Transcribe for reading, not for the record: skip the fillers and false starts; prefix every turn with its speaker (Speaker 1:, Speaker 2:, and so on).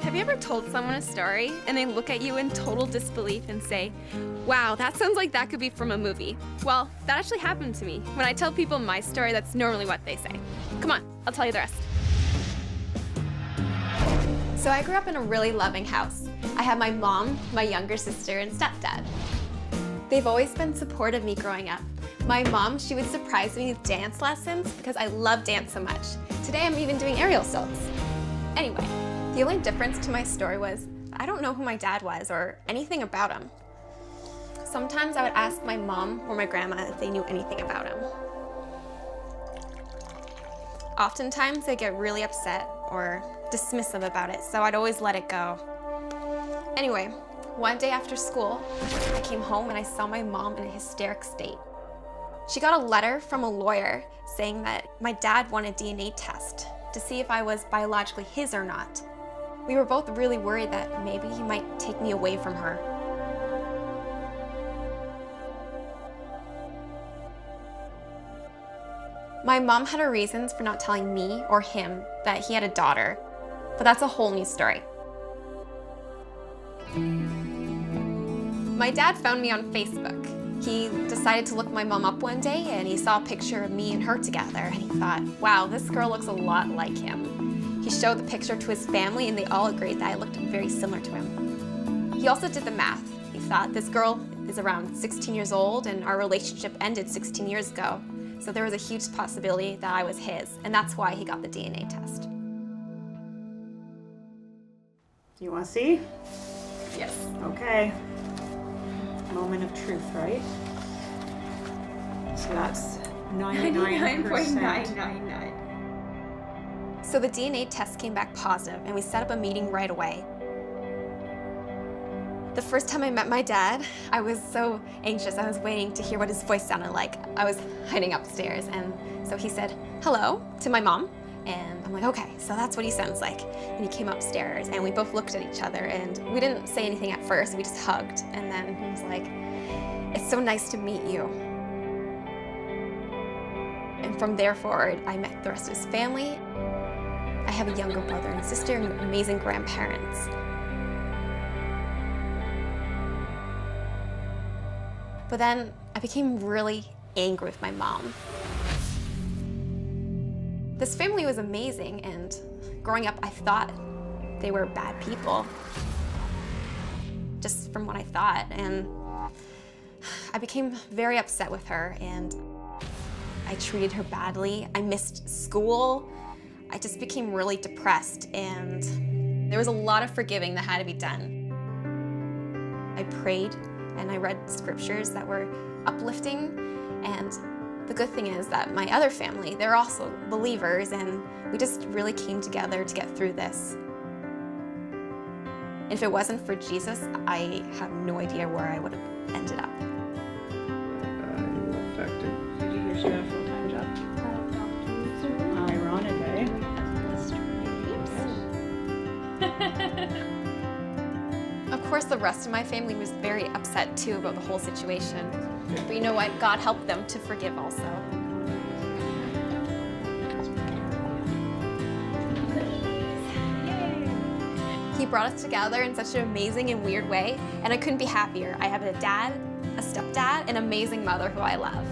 Speaker 1: Have you ever told someone a story and they look at you in total disbelief and say, wow, that sounds like that could be from a movie? Well, that actually happened to me. When I tell people my story, that's normally what they say. Come on, I'll tell you the rest. So I grew up in a really loving house. I had my mom, my younger sister, and stepdad. They've always been supportive of me growing up. My mom, she would surprise me with dance lessons because I love dance so much. Today I'm even doing aerial silks. Anyway, the only difference to my story was I don't know who my dad was or anything about him. Sometimes I would ask my mom or my grandma if they knew anything about him. Oftentimes they'd get really upset or dismissive about it, so I'd always let it go. Anyway, one day after school, I came home and I saw my mom in a hysteric state. She got a letter from a lawyer saying that my dad wanted a DNA test to see if I was biologically his or not. We were both really worried that maybe he might take me away from her. My mom had her reasons for not telling me or him that he had a daughter, but that's a whole new story. My dad found me on Facebook. He decided to look my mom up one day and he saw a picture of me and her together and he thought, wow, this girl looks a lot like him. He showed the picture to his family and they all agreed that I looked very similar to him. He also did the math. He thought this girl is around 16 years old and our relationship ended 16 years ago. So there was a huge possibility that I was his, and that's why he got the DNA test.
Speaker 2: You want to see?
Speaker 1: Yes.
Speaker 2: Okay. Moment of truth, right? So that's 99.999.
Speaker 1: So the DNA test came back positive, and we set up a meeting right away. The first time I met my dad, I was so anxious. I was waiting to hear what his voice sounded like. I was hiding upstairs, and so he said, hello, to my mom. And I'm like, okay, so that's what he sounds like. And he came upstairs, and we both looked at each other, and we didn't say anything at first. We just hugged, and then he was like, it's so nice to meet you. And from there forward, I met the rest of his family. I have a younger brother and sister and amazing grandparents. But then I became really angry with my mom. This family was amazing, and growing up, I thought they were bad people, just from what I thought. And I became very upset with her, and I treated her badly. I missed school. I just became really depressed, and there was a lot of forgiving that had to be done. I prayed, and I read scriptures that were uplifting, and the good thing is that my other family, they're also believers, and we just really came together to get through this. And if it wasn't for Jesus, I have no idea where I would have ended up.
Speaker 2: You were affected. Did you hear she had a full-time job? Ironic, eh?
Speaker 1: Of course, the rest of my family was very upset too about the whole situation. But you know what? God helped them to forgive also. He brought us together in such an amazing and weird way, and I couldn't be happier. I have a dad, a stepdad, an amazing mother who I love.